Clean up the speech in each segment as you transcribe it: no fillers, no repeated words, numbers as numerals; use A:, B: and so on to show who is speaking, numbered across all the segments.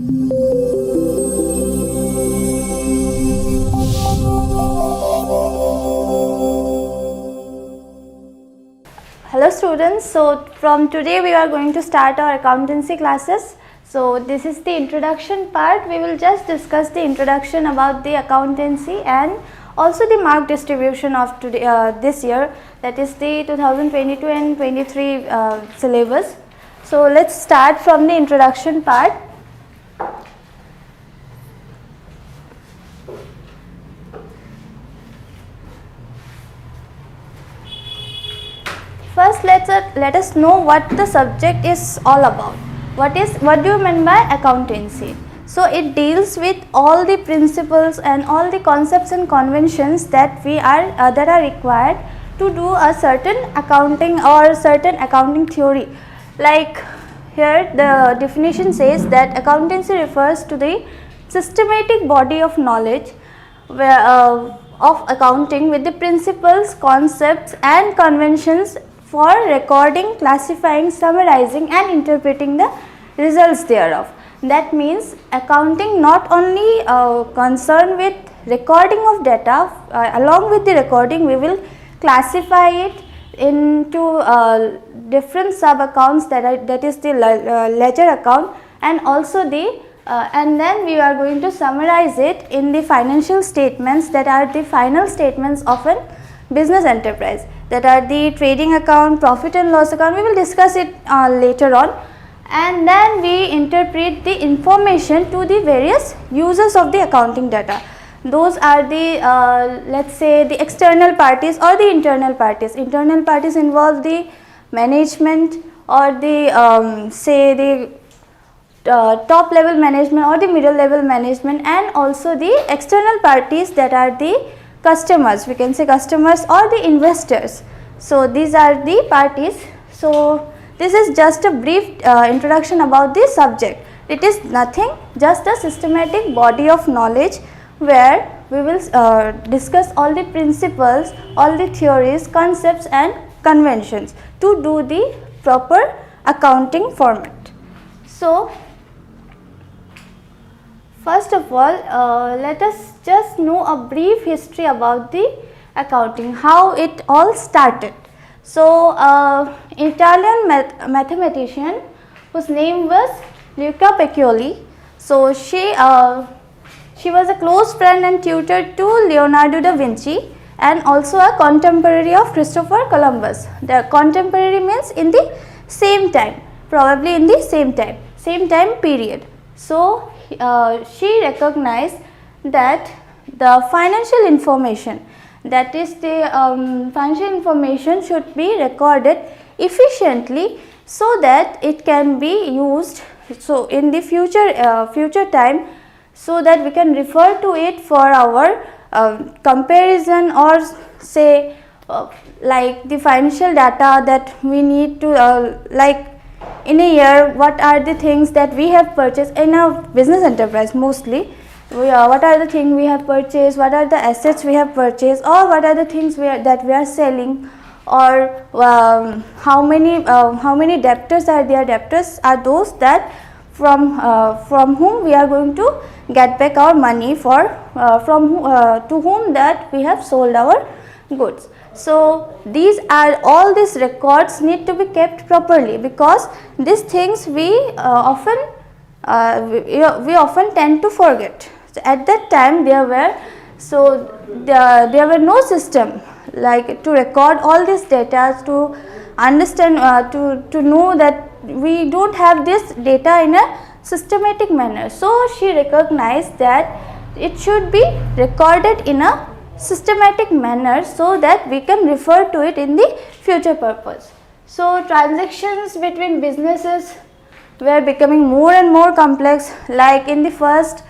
A: Hello students, so from today we are going to start our accountancy classes. So this is the introduction part. We will just discuss the introduction about the accountancy and also the mark distribution of today, this year, that is the 2022 and 23 syllabus. So let's start from the introduction part. First, let us know what the subject is all about. What do you mean by accountancy? So it deals with all the principles and all the concepts and conventions that are required to do a certain accounting or certain accounting theory. Like here the definition says that accountancy refers to the systematic body of knowledge of accounting with the principles, concepts and conventions for recording, classifying, summarizing and interpreting the results thereof. That means accounting not only concerned with recording of data, along with the recording we will classify it into different sub accounts, that is the ledger account, and also the and then we are going to summarize it in the financial statements, that are the final statements of a business enterprise, that are the trading account, profit and loss account. We will discuss it later on. And then we interpret the information to the various users of the accounting data. Those are the let's say the external parties or the internal parties. Internal parties involve the management or the say the top level management or the middle level management, and also the external parties, that are the customers, we can say customers or the investors. So these are the parties. So this is just a brief introduction about the subject. It is nothing, just a systematic body of knowledge where we will discuss all the principles, all the theories, concepts and conventions to do the proper accounting format. So first of all, let us just know a brief history about the accounting, how it all started. So Italian mathematician whose name was Luca Pacioli. So she was a close friend and tutor to Leonardo da Vinci and also a contemporary of Christopher Columbus. The contemporary means in the same time, probably in the same time period. So she recognized that the financial information, that is the financial information should be recorded efficiently so that it can be used so in the future time, so that we can refer to it for our comparison, or say like the financial data that we need to like in a year, what are the things that we have purchased in a business enterprise mostly. What are the things we have purchased, what are the assets we have purchased, or what are the things that we are selling, or how many debtors are there. Debtors are those that from whom we are going to get back our money, to whom that we have sold our goods. So all these records need to be kept properly, because these things we often tend to forget. So at that time there were no system like to record all this data, to understand to know that we don't have this data in a systematic manner. So she recognized that it should be recorded in a systematic manner so that we can refer to it in the future purpose. So transactions between businesses were becoming more and more complex. Like in the first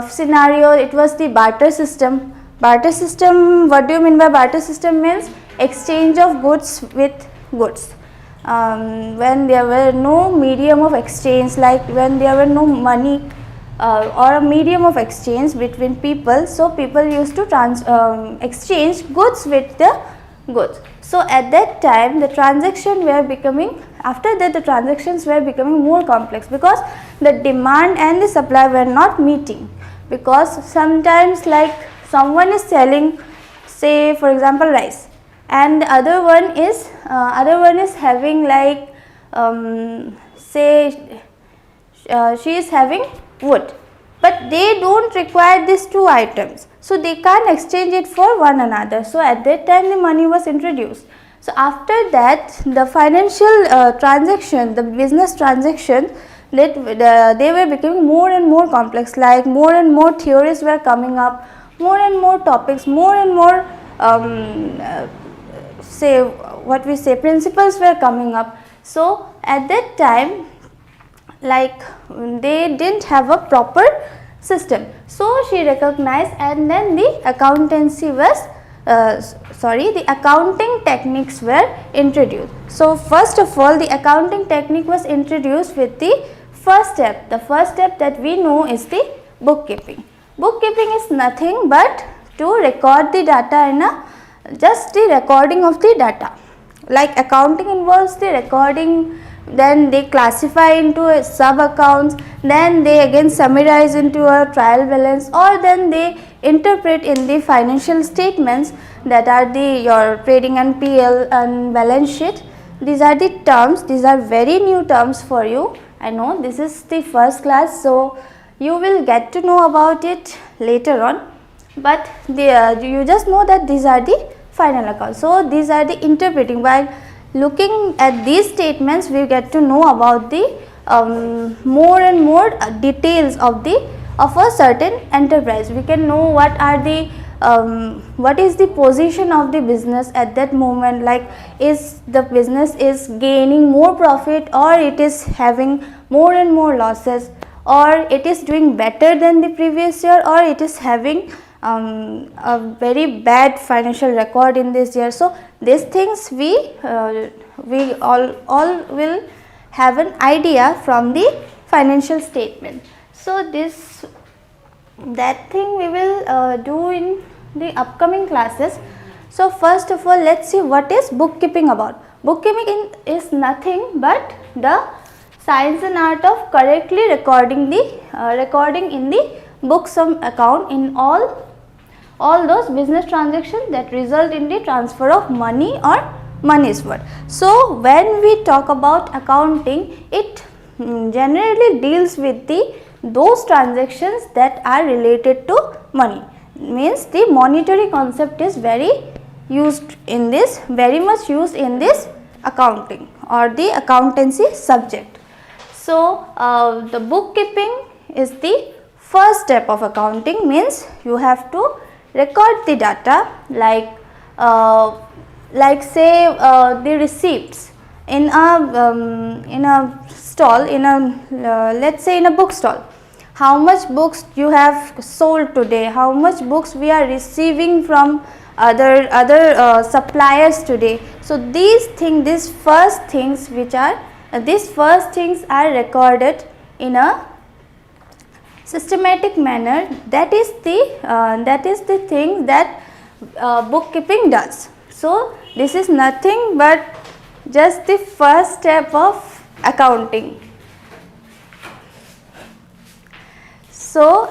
A: scenario, it was the barter system. Barter system, what do you mean by barter system? Means exchange of goods with goods. When there were no medium of exchange, like when there were no money or a medium of exchange between people, so people used to exchange goods with the goods. So at that time the transactions were becoming more complex, because the demand and the supply were not meeting. Because sometimes, like, someone is selling, say for example rice, and the other one is having, like, say she is having wood, but they don't require these two items, so they can't exchange it for one another. So at that time the money was introduced. So after that the financial transaction, the business transaction, they were becoming more and more complex, like more and more theories were coming up, more and more topics, more and more principles were coming up. So at that time, like, they didn't have a proper system, so she recognized, and then the accounting techniques were introduced. So first of all, the accounting technique was introduced with the first step. The first step that we know is the bookkeeping. Bookkeeping is nothing but to record the data in just the recording of the data. Like, accounting involves the recording, then they classify into sub accounts, then they again summarize into a trial balance, or then they interpret in the financial statements, that are your trading and PL and balance sheet. These are the terms, these are very new terms for you. I know this is the first class, so you will get to know about it later on, but you just know that these are the final accounts. So these are the interpreting. While looking at these statements, we get to know about the more and more details of a certain enterprise. We can know what is the position of the business at that moment, like, is the business is gaining more profit, or it is having more and more losses, or it is doing better than the previous year, or it is having a very bad financial record in this year. So these things we all will have an idea from the financial statement. So that thing we will do in the upcoming classes. So first of all, let's see what is bookkeeping about. Bookkeeping is nothing but the science and art of correctly recording in the books of account in all those business transactions that result in the transfer of money or money's worth. So when we talk about accounting, it generally deals with those transactions that are related to money. Means the monetary concept is very much used in this accounting or the accountancy subject. So the bookkeeping is the first step of accounting. Means you have to record the data, like say the receipts in a stall, let's say in a book stall. How much books you have sold today, how much books we are receiving from other suppliers today. So these first things are recorded in a systematic manner. That is the thing that bookkeeping does. So this is nothing but just the first step of accounting. So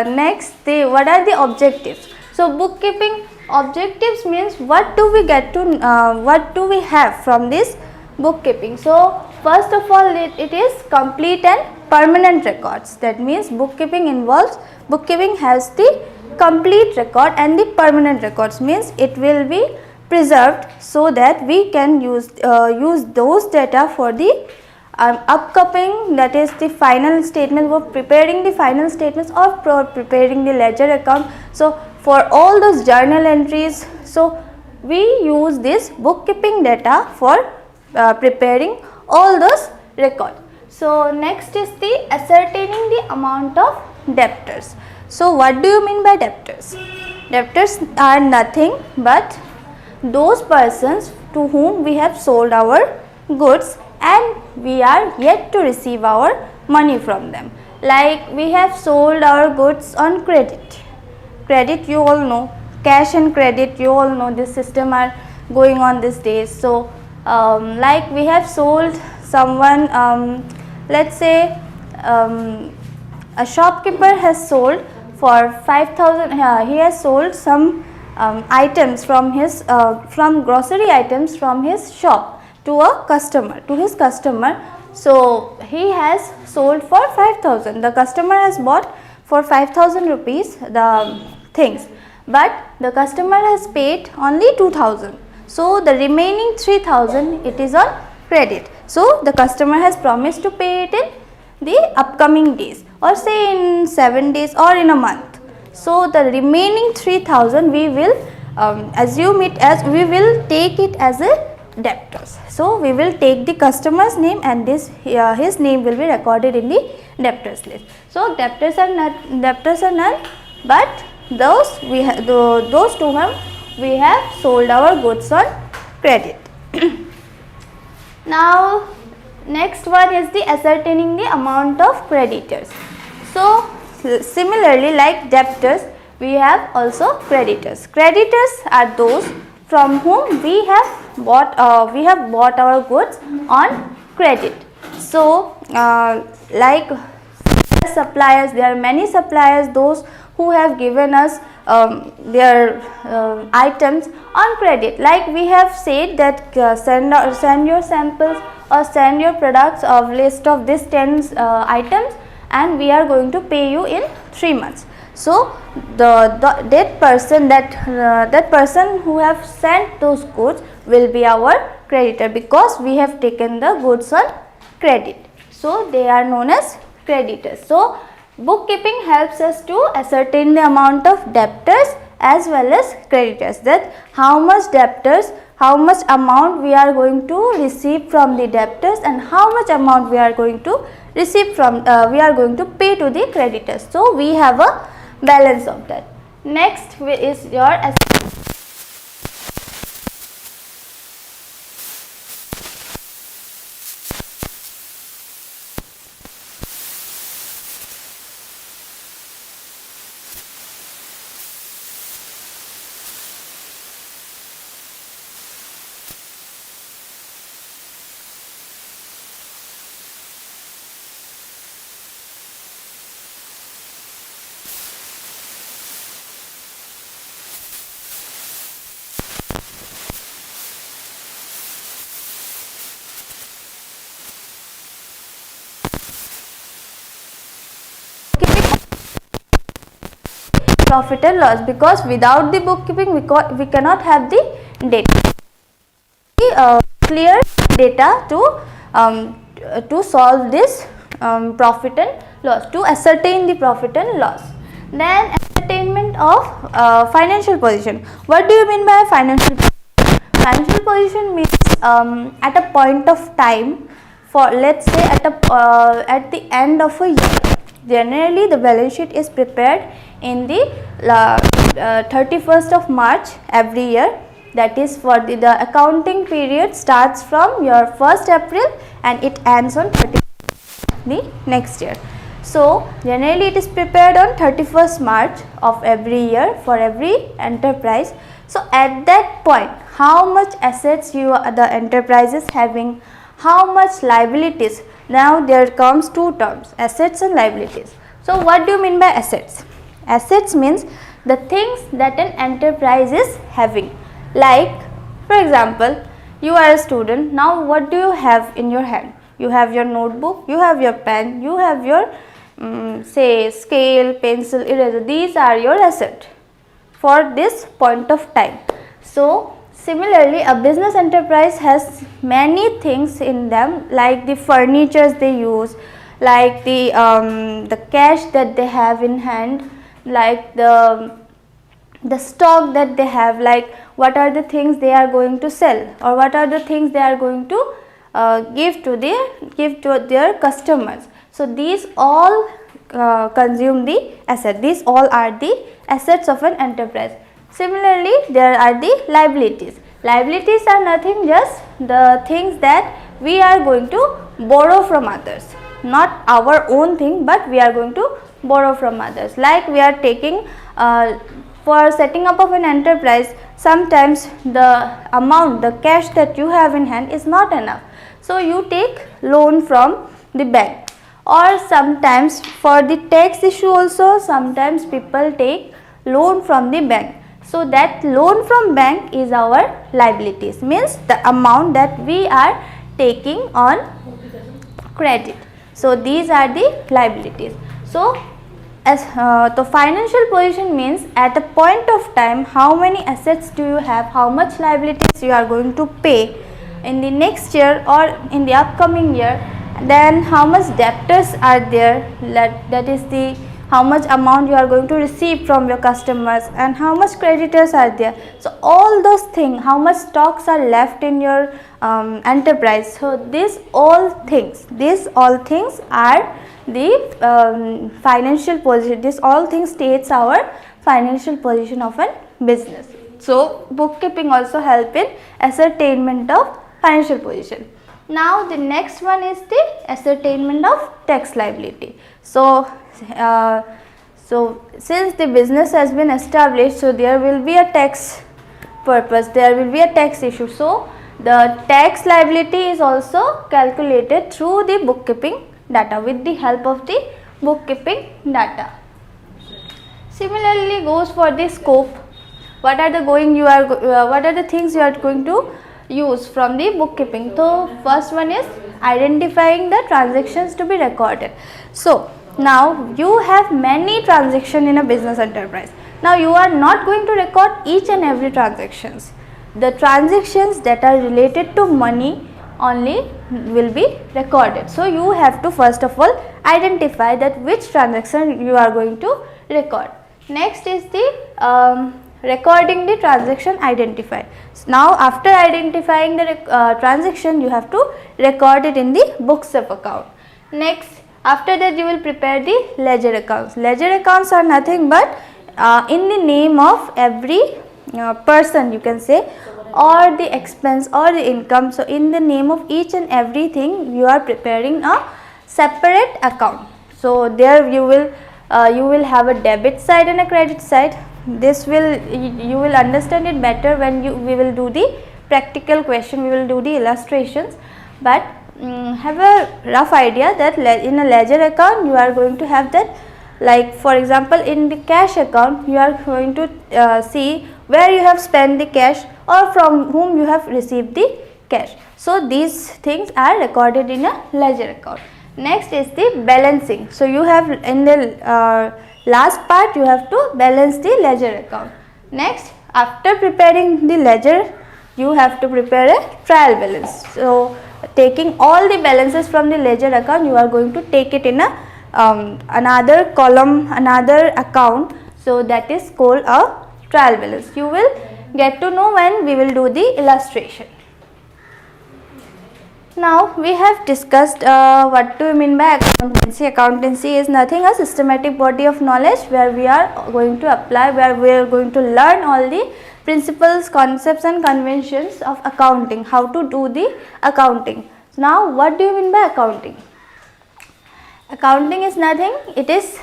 A: next, what are the objectives? So bookkeeping objectives means what do we have from this bookkeeping. So first of all, it is complete and permanent records. That means bookkeeping has the complete record and the permanent records. Means it will be preserved so that we can use those data for the upcoming, that is the final statement, for preparing the final statements or for preparing the ledger account. So for all those journal entries, so we use this bookkeeping data for preparing all those records. So next is the ascertaining the amount of debtors. So what do you mean by debtors? Debtors are nothing but those persons to whom we have sold our goods and we are yet to receive our money from them. Like, we have sold our goods on credit. Credit, you all know, cash and credit, you all know, this system are going on these days. So like we have sold someone, let's say a shopkeeper has sold for 5,000, he has sold some items from his from grocery items from his shop to a customer, to his customer. So he has sold for 5,000, the customer has bought for 5,000 rupees the things, but the customer has paid only 2,000. So the remaining 3,000 it is on credit. So the customer has promised to pay it in the upcoming days, or say in 7 days or in a month. So the remaining 3,000 we will assume it as, we will take it as a debtors. So we will take the customer's name and this his name will be recorded in the debtors list. So debtors are none, but those we those to whom we have sold our goods on credit. Now next one is the ascertaining the amount of creditors. So similarly, like debtors, we have also creditors. Creditors are those from whom we have bought our goods on credit. So like suppliers, there are many suppliers, those who have given us their items on credit. Like we have said that send your samples or send your products of list of this 10 items and we are going to pay you in 3 months. So that person who have sent those goods will be our creditor, because we have taken the goods on credit. So they are known as creditors. So bookkeeping helps us to ascertain the amount of debtors as well as creditors, that how much debtors, how much amount we are going to receive from the debtors and how much amount we are going to receive from we are going to pay to the creditors. So we have a balance of that. Next is your profit and loss, because without the bookkeeping we cannot have the data, clear data to solve this profit and loss, to ascertain the profit and loss. Then ascertainment of financial position. What do you mean by financial position? Financial position means at a point of time, for let's say at the end of a year. Generally the balance sheet is prepared in the 31st of March every year, that is for the accounting period starts from your 1st April and it ends on 31st the next year. So generally it is prepared on 31st March of every year for every enterprise. So at that point, how much assets the enterprise is having, how much liabilities. Now there comes two terms, assets and liabilities. So what do you mean by assets? Assets means the things that an enterprise is having. Like for example, you are a student, now what do you have in your hand? You have your notebook, you have your pen, you have your say scale, pencil, eraser. These are your assets for this point of time. So similarly, a business enterprise has many things in them, like the furnitures they use, like the cash that they have in hand, like the stock that they have, like what are the things they are going to sell or what are the things they are going to give to their customers. So these all consume the asset. These all are the assets of an enterprise. Similarly, there are the liabilities. Liabilities are nothing, just the things that we are going to borrow from others, not our own thing, but we are going to borrow from others. Like we are taking for setting up of an enterprise, sometimes the amount, the cash that you have in hand is not enough. So you take loan from the bank, or sometimes for the tax issue also, sometimes people take loan from the bank. So that loan from bank is our liabilities, means the amount that we are taking on credit. So these are the liabilities. So as the financial position means at a point of time how many assets do you have, how much liabilities you are going to pay in the next year or in the upcoming year, then how much debtors are there, that is the how much amount you are going to receive from your customers, and how much creditors are there. So all those things, how much stocks are left in your enterprise. So these all things are the financial position. This all things states our financial position of a business. So bookkeeping also help in ascertainment of financial position. Now the next one is the ascertainment of tax liability. So since the business has been established, so there will be a tax purpose, there will be a tax issue. So the tax liability is also calculated through the bookkeeping data, with the help of the bookkeeping data. Similarly goes for the scope. What are the things you are going to use from the bookkeeping? So first one is identifying the transactions to be recorded. So now you have many transactions in a business enterprise. Now you are not going to record each and every transactions. The transactions that are related to money only will be recorded. So you have to first of all identify that which transaction you are going to record. Next is the recording the transaction identified. Now after identifying the transaction, you have to record it in the books of account. Next, after that you will prepare the ledger accounts. Ledger accounts are nothing but in the name of every person, you can say, or the expense or the income. So in the name of each and everything you are preparing a separate account. So there you will have a debit side and a credit side. This will, you will understand it better when we will do the practical question, we will do the illustrations. But have a rough idea that in a ledger account you are going to have that, like for example in the cash account you are going to see where you have spent the cash or from whom you have received the cash. So these things are recorded in a ledger account. Next is the balancing. So you have in the last part you have to balance the ledger account. Next, after preparing the ledger, you have to prepare a trial balance. So taking all the balances from the ledger account, you are going to take it in a another column, another account. So that is called a trial balance. You will get to know when we will do the illustration. Now we have discussed what do we mean by accountancy. Accountancy is nothing a systematic body of knowledge where we are going to apply, where we are going to learn all the principles, concepts and conventions of accounting, how to do the accounting. Now what do you mean by accounting? Accounting is nothing, it is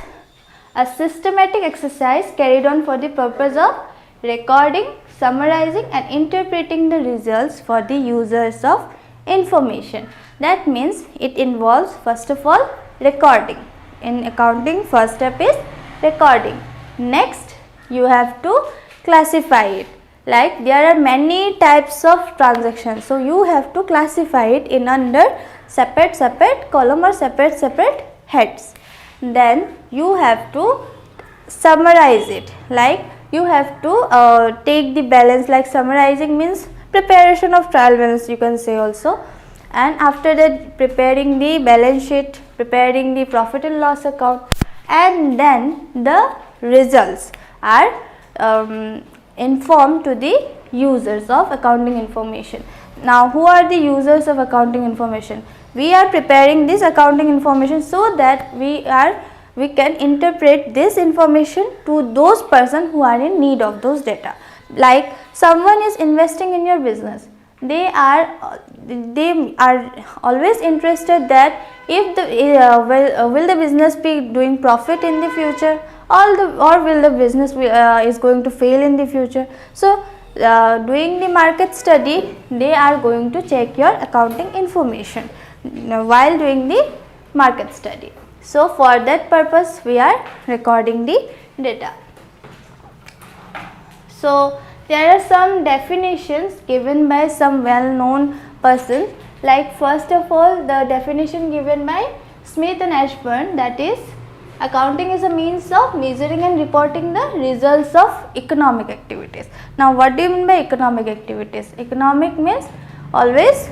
A: a systematic exercise carried on for the purpose of recording, summarizing and interpreting the results for the users of information. That means it involves first of all recording. In accounting, first step is recording. Next, you have to classify it. Like there are many types of transactions, so you have to classify it in under separate column or separate heads. Then you have to summarize it, like you have to take the balance, like summarizing means preparation of trial balance, you can say also. And after that, preparing the balance sheet, preparing the profit and loss account, and then the results are informed to the users of accounting information. Now who are the users of accounting information? We are preparing this accounting information so that we can interpret this information to those persons who are in need of those data. Like someone is investing in your business, they are always interested that if the will the business be doing profit in the future, or will the business is going to fail in the future. So doing the market study, they are going to check your accounting information while doing the market study. So for that purpose we are recording the data. So there are some definitions given by some well known persons, like first of all the definition given by Smith and Ashburn, that is, accounting is a means of measuring and reporting the results of economic activities. Now what do you mean by economic activities? Economic means always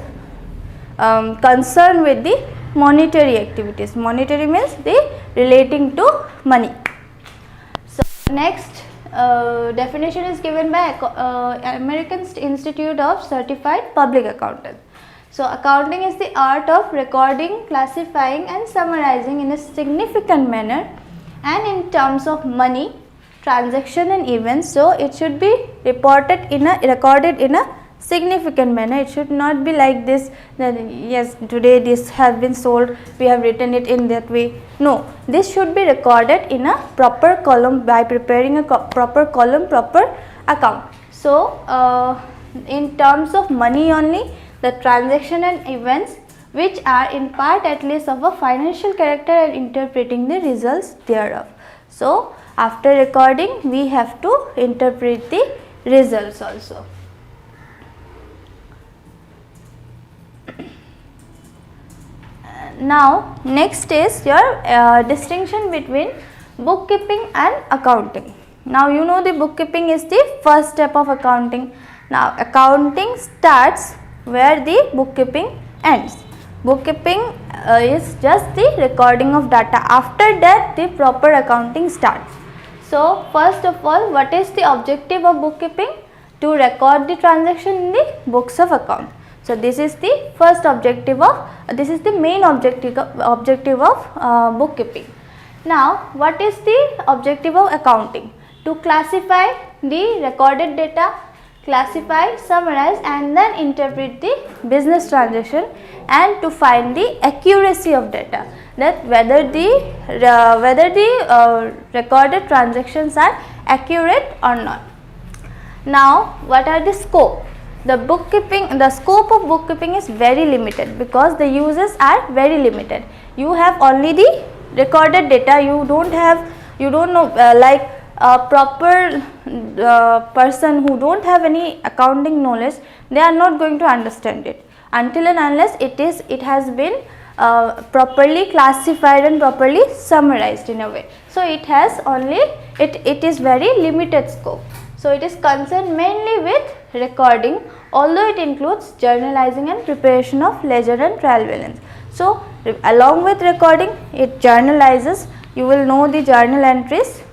A: concerned with the monetary activities. Monetary means the relating to money. So next definition is given by American Institute of Certified Public Accountants. So accounting is the art of recording, classifying and summarizing in a significant manner and in terms of money, transaction and events. So it should be recorded in a significant manner. It should not be like this, that yes, today this has been sold, we have written it in that way. No, this should be recorded in a proper column by preparing a proper column, proper account. So in terms of money only, the transaction and events which are in part at least of a financial character and interpreting the results thereof. So after recording we have to interpret the results also. Now next is your distinction between bookkeeping and accounting. Now you know the bookkeeping is the first step of accounting. Now accounting starts where the bookkeeping ends. Bookkeeping is just the recording of data. After that the proper accounting starts. So first of all, what is the objective of bookkeeping? To record the transaction in the books of account. So this is the first objective of, this is the main objective of bookkeeping. Now what is the objective of accounting? To classify the recorded data, classify, summarize and then interpret the business transaction and to find the accuracy of data, that whether the recorded transactions are accurate or not. Now what are the scope? The scope of bookkeeping is very limited because the uses are very limited. You have only the recorded data, you don't know like a proper person who don't have any accounting knowledge, they are not going to understand it until and unless it has been properly classified and properly summarized in a way. So it has only it is very limited scope. So it is concerned mainly with recording, although it includes journalizing and preparation of ledger and trial balance. So along with recording, it journalizes. You will know the journal entries.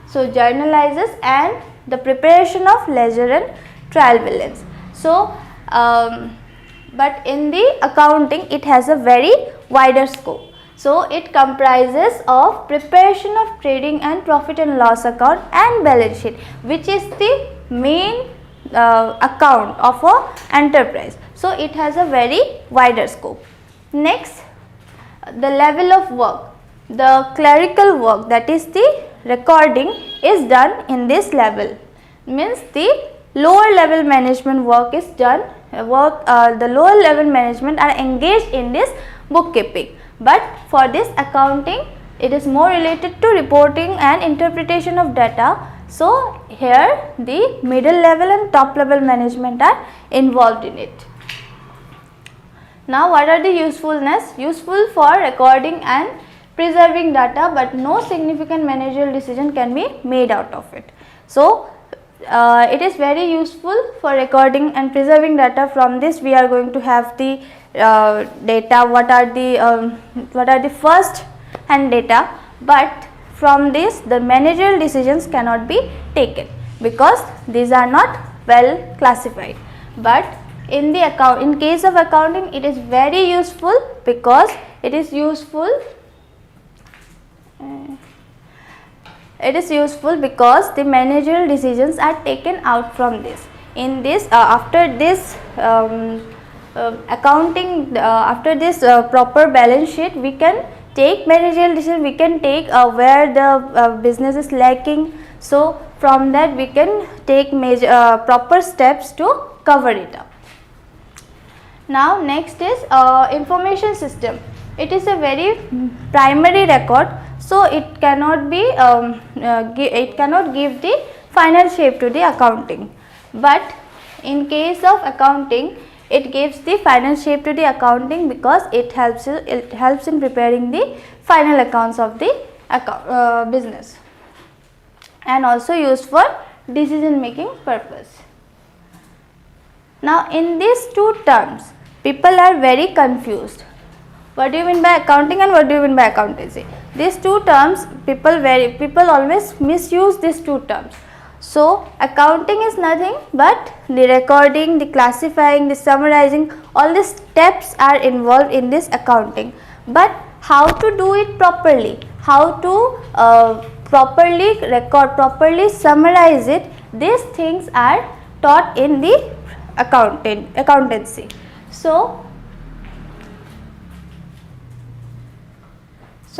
A: So journalizes and the preparation of ledger and trial balance. So but in the accounting it has a very wider scope. So it comprises of preparation of trading and profit and loss account and balance sheet, which is the main account of a enterprise. So it has a very wider scope. Next, the level of work. The clerical work, that is the recording, is done in this level. Means the lower level management work is done. The lower level management are engaged in this bookkeeping. But for this accounting, it is more related to reporting and interpretation of data. So here the middle level and top level management are involved in it. Now what are the usefulness? Useful for recording and preserving data, but no significant managerial decision can be made out of it. So it is very useful for recording and preserving data. From this we are going to have the data, what are the first hand data, but from this the managerial decisions cannot be taken because these are not well classified. But in case of accounting, it is very useful because it is useful because the managerial decisions are taken out from this. In this after this accounting, after this proper balance sheet, we can take managerial decision, we can take where the business is lacking. So from that we can take proper steps to cover it up. Now next is information system. It is a very primary record, so it cannot be it cannot give the final shape to the accounting, but in case of accounting it gives the final shape to the accounting because it helps in preparing the final accounts of the business, and also used for decision making purpose. Now in these two terms people are very confused. What do you mean by accounting and what do you mean by accountancy? These two terms people always misuse these two terms. So accounting is nothing but the recording, the classifying, the summarizing, all these steps are involved in this accounting. But how to do it properly, how to properly record, properly summarize it, these things are taught in the accountancy. So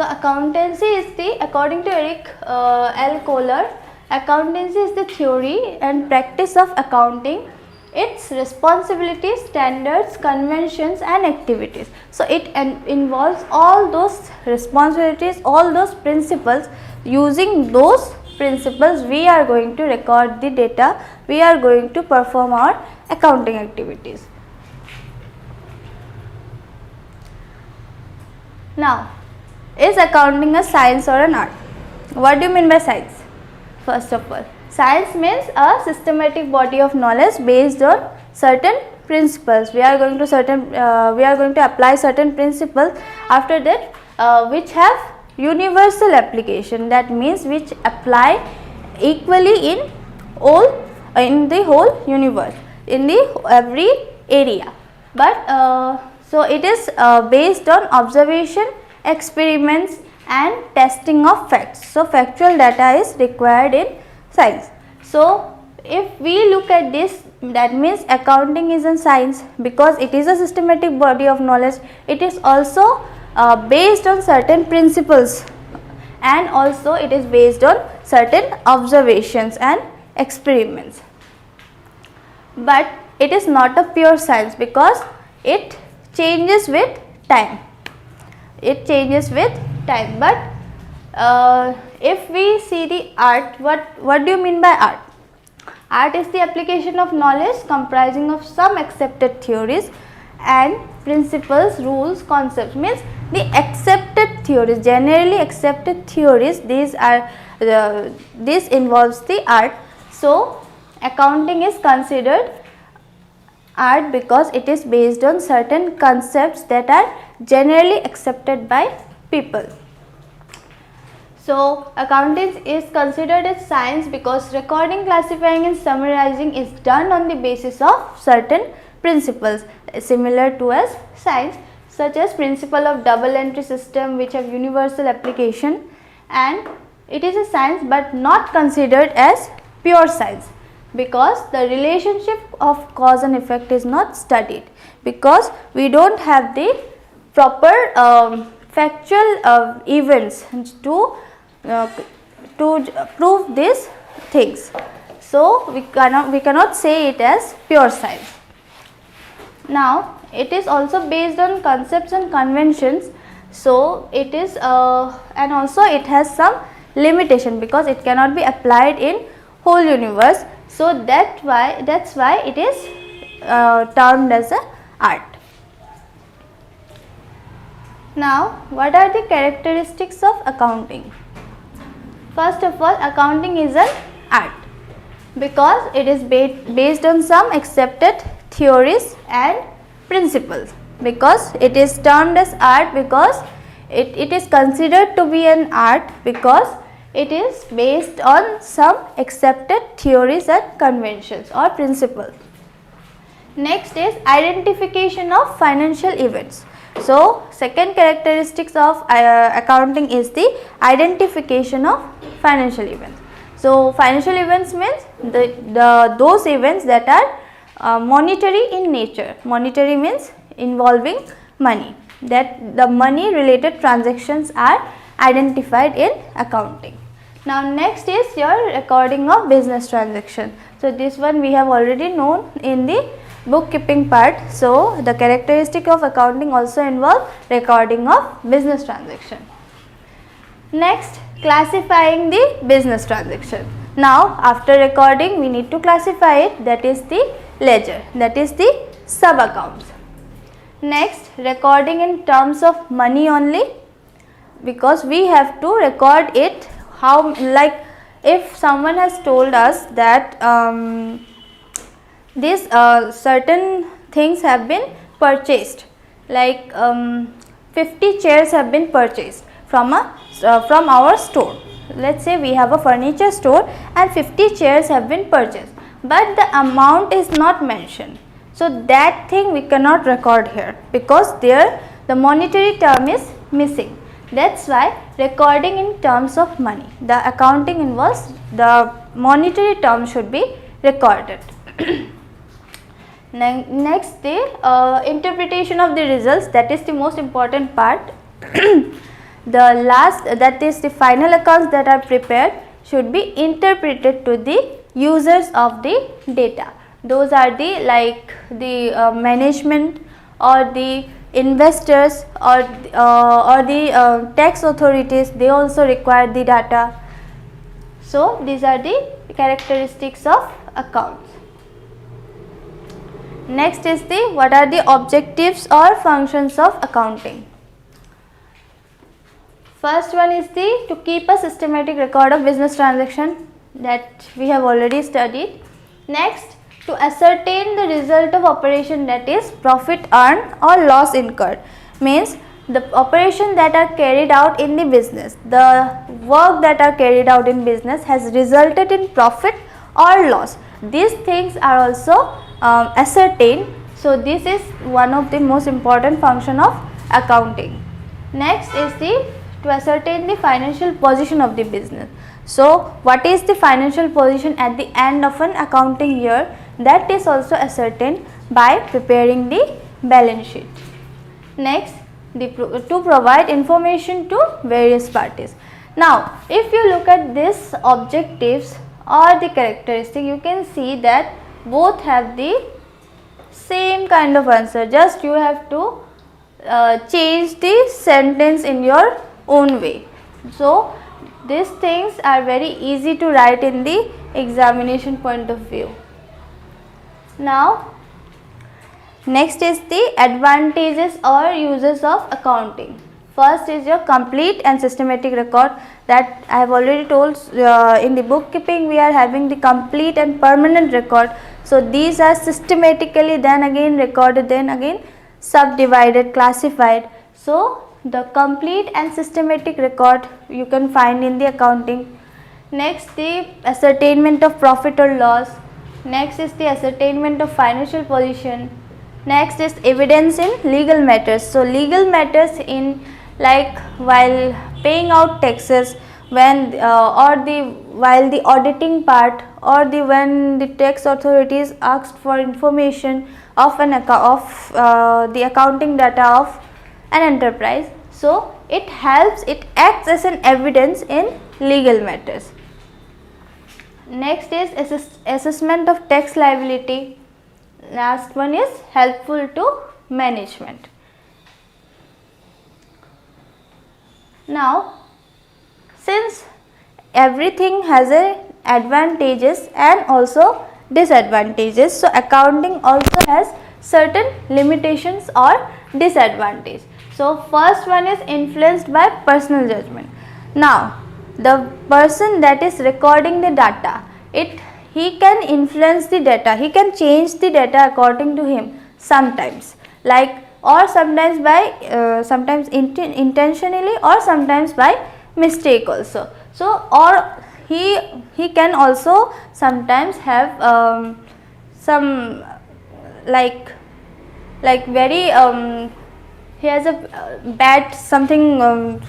A: accountancy is according to Eric L. Kohler, accountancy is the theory and practice of accounting, its responsibilities, standards, conventions and activities. So it involves all those responsibilities, all those principles. Using those principles we are going to record the data, we are going to perform our accounting activities. Now, is accounting a science or an art? What do you mean by science? First of all, science means a systematic body of knowledge based on certain principles. We are going to apply certain principles. After that, which have universal application. That means which apply equally in the whole universe, in the every area. But so it is based on observation, experiments and testing of facts. So factual data is required in science. So if we look at this, that means accounting is a science because it is a systematic body of knowledge. It is also based on certain principles, and also it is based on certain observations and experiments. But it is not a pure science because it changes with time. It changes with time. But if we see the art, what do you mean by art? Art is the application of knowledge comprising of some accepted theories and principles, rules, concepts. Means the accepted theories, generally accepted theories, these are this involves the art. So accounting is considered art because it is based on certain concepts that are generally accepted by people. So accounting is considered as science because recording, classifying and summarizing is done on the basis of certain principles similar to as science, such as principle of double entry system, which have universal application, and it is a science but not considered as pure science because the relationship of cause and effect is not studied, because we don't have the proper factual events to prove these things. So we cannot say it as pure science. Now it is also based on concepts and conventions. So it is and also it has some limitation because it cannot be applied in whole universe. So that's why it is termed as a art. Now what are the characteristics of accounting? First of all, accounting is an art because it is based on some accepted theories and principles. Because it is termed as art because it is considered to be an art because it is based on some accepted theories and conventions or principles. Next is identification of financial events. So second characteristics of accounting is the identification of financial events. So financial events means those events that are monetary in nature. Monetary means involving money. that the money related transactions are identified in accounting. Now next is your recording of business transaction. So this one we have already known in the bookkeeping part. So the characteristic of accounting also involve recording of business transaction. Next, classifying the business transaction. Now after recording we need to classify it, that is the ledger, that is the sub accounts. Next, recording in terms of money only, because we have to record it how, like if someone has told us that these certain things have been purchased, like 50 chairs have been purchased from our store. Let's say we have a furniture store and 50 chairs have been purchased, but the amount is not mentioned. So that thing we cannot record here, because there the monetary term is missing. That's why recording in terms of money. The accounting involves the monetary term should be recorded. Next, the interpretation of the results, that is the most important part. The last, that is the final accounts that are prepared, should be interpreted to the users of the data. Those are the management or the investors or the tax authorities. They also require the data. So these are the characteristics of accounts. Next is the what are the objectives or functions of accounting. First one is the to keep a systematic record of business transaction, that we have already studied. Next, to ascertain the result of operation, that is profit earned or loss incurred, means the operation that are carried out in the business, the work that are carried out in business has resulted in profit or loss. These things are also ascertained. So this is one of the most important function of accounting. Next is the to ascertain the financial position of the business. So what is the financial position at the end of an accounting year, that is also ascertained by preparing the balance sheet. Next, to provide information to various parties. Now if you look at this objectives or the characteristic, you can see that both have the same kind of answer, just you have to change the sentence in your own way. So these things are very easy to write in the examination point of view. Now next is the advantages or uses of accounting. First is your complete and systematic record, that I have already told. In the bookkeeping we are having the complete and permanent record. So these are systematically then again recorded, then again subdivided, classified. So the complete and systematic record you can find in the accounting. Next, the ascertainment of profit or loss. Next is the ascertainment of financial position. Next is evidence in legal matters. So legal matters in like while paying out taxes, when while the auditing part, or when the tax authorities asked for information of the accounting data of an enterprise. So it acts as an evidence in legal matters. Next is assessment of tax liability. Last one is helpful to management. Now since everything has advantages and also disadvantages, so accounting also has certain limitations or disadvantages. So first one is influenced by personal judgment. Now the person that is recording the data, he can influence the data, he can change the data according to him sometimes, like, or sometimes by sometimes intentionally, or sometimes by mistake also. So or he can also sometimes have some like very he has a bad something,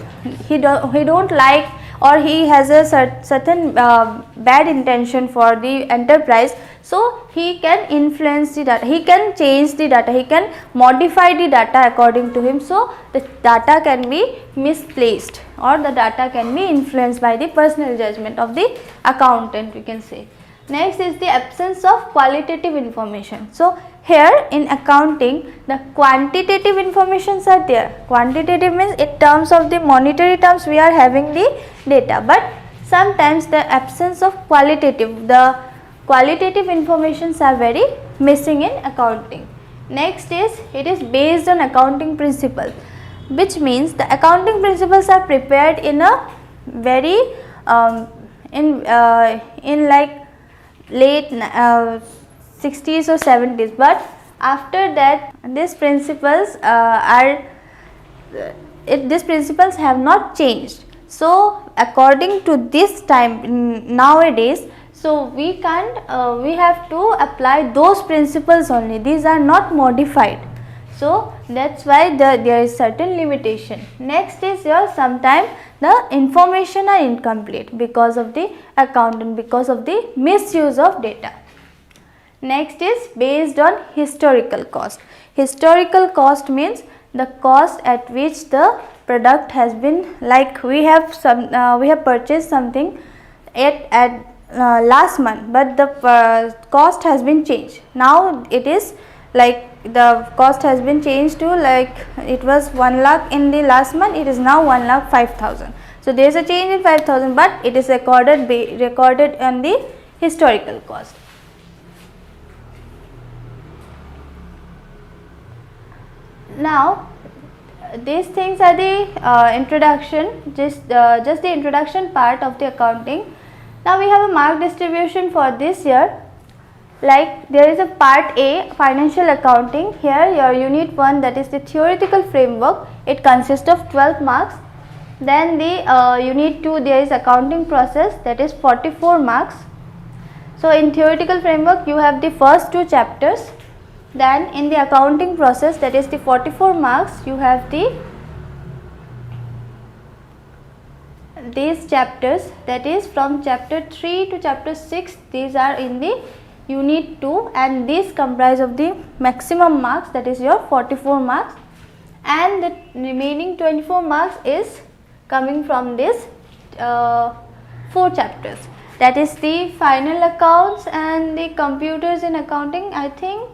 A: he don't like, or he has a certain bad intention for the enterprise, so he can influence the data, he can change the data, he can modify the data according to him. So the data can be misplaced, or the data can be influenced by the personal judgment of the accountant, we can say. Next is the absence of qualitative information. So here in accounting, the quantitative informations are there. Quantitative means in terms of the monetary terms we are having the data, but sometimes the absence of qualitative, the qualitative informations are very missing in accounting. Next is, it is based on accounting principles, which means the accounting principles are prepared in a very in like late 60s or 70s, but after that these principles these principles have not changed. So according to this time nowadays, so we can't we have to apply those principles only, these are not modified. So that's why there is certain limitation. Next is your sometimes the information are incomplete because of the accountant, because of the misuse of data. Next is based on historical cost. Historical cost means the cost at which the product has been, like we have purchased something at last month, but the cost has been changed. Now it is like the cost has been changed to, like it was 1 lakh in the last month, it is now 1,05,000. So there is a change in 5,000, but it is recorded on the historical cost. Now these things are the introduction, just the introduction part of the accounting. Now we have a mark distribution for this year. Like there is a part A, financial accounting. Here your unit 1, that is the theoretical framework, it consists of 12 marks. Then the unit 2, there is accounting process, that is 44 marks. So in theoretical framework you have the first 2 chapters. Then in the accounting process, that is the 44 marks, you have these chapters, that is from chapter 3 to chapter 6, these are in the unit 2, and these comprise of the maximum marks, that is your 44 marks, and the remaining 24 marks is coming from this 4 chapters, that is the final accounts and the computers in accounting. I think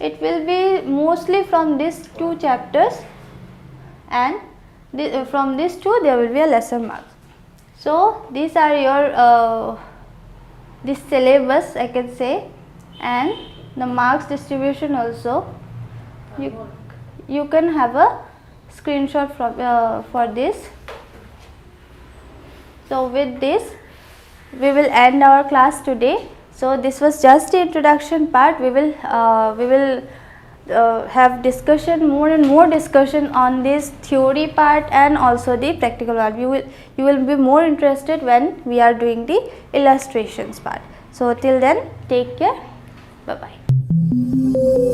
A: it will be mostly from these 2 chapters, and from these 2 there will be a lesser marks. So these are your this syllabus, I can say, and the marks distribution also. You can have a screenshot from for this. So with this we will end our class today. So this was just the introduction part. We will have discussion, more and more discussion on this theory part and also the practical part. You will be more interested when we are doing the illustrations part. So till then, take care. Bye bye.